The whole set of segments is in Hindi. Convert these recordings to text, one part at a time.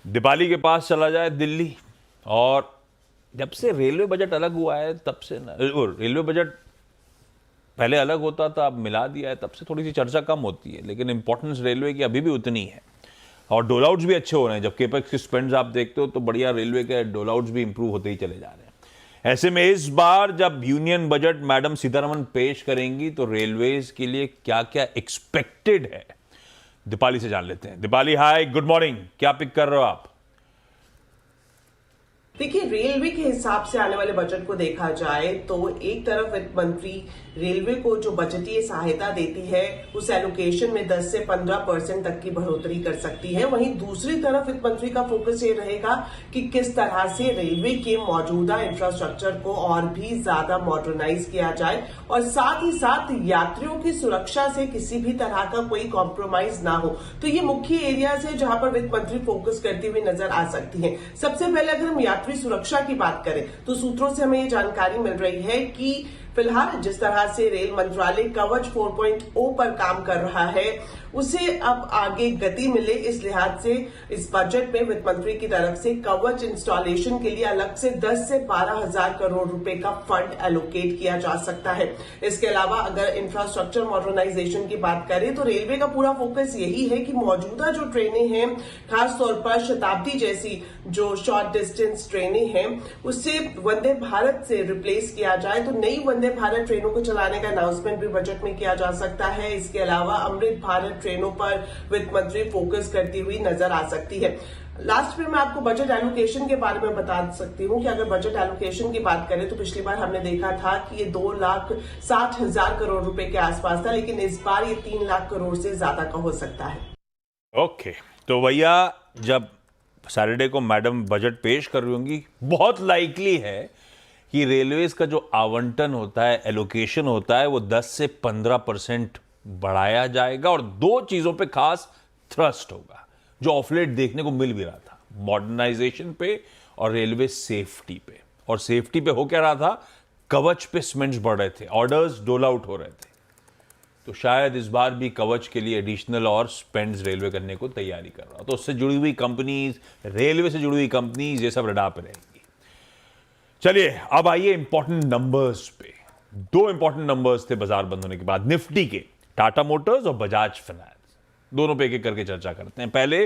दीपाली के पास चला जाए दिल्ली, और जब से रेलवे बजट अलग हुआ है तब से ना, रेलवे बजट पहले अलग होता था, अब मिला दिया है, तब से थोड़ी सी चर्चा कम होती है, लेकिन इंपॉर्टेंस रेलवे की अभी भी उतनी है और डोल आउट्स भी अच्छे हो रहे हैं। जब केपेक्स की स्पेंड्स आप देखते हो तो बढ़िया रेलवे के डोल आउट्स भी इंप्रूव होते ही चले जा रहे हैं। ऐसे में इस बार जब यूनियन बजट मैडम सीतारमन पेश करेंगी तो रेलवेज के लिए क्या क्या एक्सपेक्टेड है, दीपाली से जान लेते हैं। दीपाली हाय, गुड मॉर्निंग, क्या पिक कर रहे हो आप? देखिए, रेलवे के हिसाब से आने वाले बजट को देखा जाए तो एक तरफ वित्त मंत्री रेलवे को जो बजटीय सहायता देती है उस एलोकेशन में 10 से 15% तक की बढ़ोतरी कर सकती है। वहीं दूसरी तरफ वित्त मंत्री का फोकस ये रहेगा कि किस तरह से रेलवे के मौजूदा इंफ्रास्ट्रक्चर को और भी ज्यादा मॉडर्नाइज किया जाए और साथ ही साथ यात्रियों की सुरक्षा से किसी भी तरह का कोई कॉम्प्रोमाइज ना हो। तो ये मुख्य एरियाज है जहां पर वित्त मंत्री फोकस करती हुई नजर आ सकती है। सबसे पहले अगर हम यात्री सुरक्षा की बात करें तो सूत्रों से हमें ये जानकारी मिल रही है कि फिलहाल जिस तरह से रेल मंत्रालय कवच 4.0 पर काम कर रहा है उसे अब आगे गति मिले, इस लिहाज से इस बजट में वित्त मंत्री की तरफ से कवच इंस्टॉलेशन के लिए अलग से 10 से 12 हजार करोड़ रुपए का फंड एलोकेट किया जा सकता है। इसके अलावा अगर इंफ्रास्ट्रक्चर मॉडर्नाइजेशन की बात करें तो रेलवे का पूरा फोकस यही है कि मौजूदा जो ट्रेनें हैं, खासतौर पर शताब्दी जैसी जो शॉर्ट डिस्टेंस ट्रेनें हैं, उससे वंदे भारत से रिप्लेस किया जाए। तो नई वंदे भारत ट्रेनों को चलाने का अनाउंसमेंट भी बजट में किया जा सकता है। इसके अलावा अमृत भारत ट्रेनों पर वित्त मंत्री फोकस करती हुई नजर आ सकती है। लास्ट में मैं आपको बजट एलोकेशन के बारे में बता सकती हूँ कि अगर बजट एलोकेशन की बात करें तो पिछली बार हमने देखा था कि ये 2,60,000 करोड़ रुपए के आसपास था, लेकिन इस बार ये 3 लाख करोड़ से ज्यादा का हो सकता है। ओके, तो भैया जब सैटरडे को मैडम बजट पेश कर रही होंगी, बहुत लाइकली है कि रेलवेज का जो आवंटन होता है, एलोकेशन होता है, वो 10 से 15% बढ़ाया जाएगा और दो चीजों पे खास थ्रस्ट होगा जो ऑफलेट देखने को मिल भी रहा था, मॉडर्नाइजेशन पे और रेलवे सेफ्टी पे। और सेफ्टी पे हो क्या रहा था, कवच पे सीमेंट्स बढ़ रहे थे, ऑर्डर्स डोल आउट हो रहे थे। तो शायद इस बार भी कवच के लिए एडिशनल और स्पेंड्स रेलवे करने को तैयारी कर रहा, तो उससे जुड़ी हुई कंपनीज, रेलवे से जुड़ी हुई कंपनीज, ये सब रडार पे रहेंगी। चलिए अब आइए इंपॉर्टेंट नंबर्स पे। दो इंपॉर्टेंट नंबर्स थे बाजार बंद होने के बाद निफ्टी के, टाटा मोटर्स और बजाज फाइनेंस। दोनों पे एक एक करके चर्चा करते हैं। पहले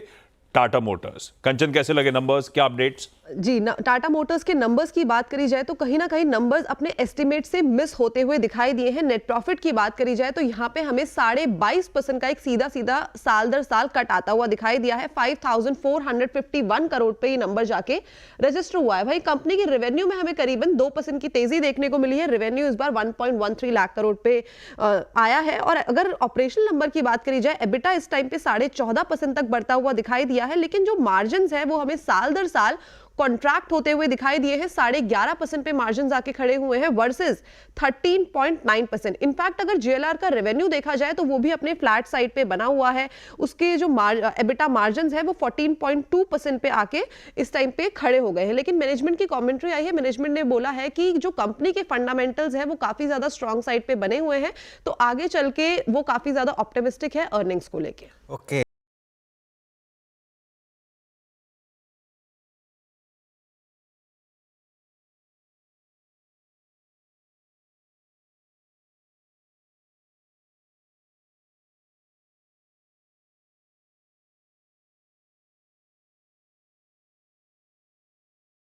टाटा मोटर्स, कंचन कैसे लगे नंबर्स, क्या अपडेट्स? जी, टाटा मोटर्स के नंबर्स की बात करी जाए तो कहीं ना कहीं नंबर्स अपने एस्टिमेट से मिस होते हुए दिखाई दिए हैं। नेट प्रॉफिट की बात करी जाए तो यहाँ पे हमें 22.5% का एक सीधा सीधा साल दर साल कट आता हुआ दिखाई दिया है। 5,451 करोड़ पे ये नंबर जाके रजिस्टर हुआ है। भाई कंपनी की रेवेन्यू में हमें करीबन 2% की तेजी देखने को मिली है। रेवेन्यू इस बार 1.13 लाख करोड़ पे आया है। और अगर ऑपरेशनल नंबर की बात करी जाए, एबिटा इस टाइम पे 14.5% तक बढ़ता हुआ दिखाई दिया है, लेकिन जो मार्जिन है वो हमें साल दर साल कॉन्ट्रैक्ट होते हुए दिखाई दिए हैं। 11.5% पे मार्जिन आके खड़े हुए हैं वर्सेस 13.9%। इनफैक्ट अगर जेएलआर का रेवेन्यू देखा जाए तो वो भी अपने फ्लैट साइड पे बना हुआ है। उसके जो एबिटा मार्जिन है वो 14.2% पे आके इस टाइम पे खड़े हो गए हैं। लेकिन मैनेजमेंट की कमेंट्री आई है, मैनेजमेंट ने बोला है कि जो कंपनी के फंडामेंटल्स है वो काफी ज्यादा स्ट्रॉन्ग साइड पे बने हुए हैं, तो आगे चल के वो काफी ज्यादा ऑप्टिमिस्टिक है अर्निंग्स को लेके। ओके।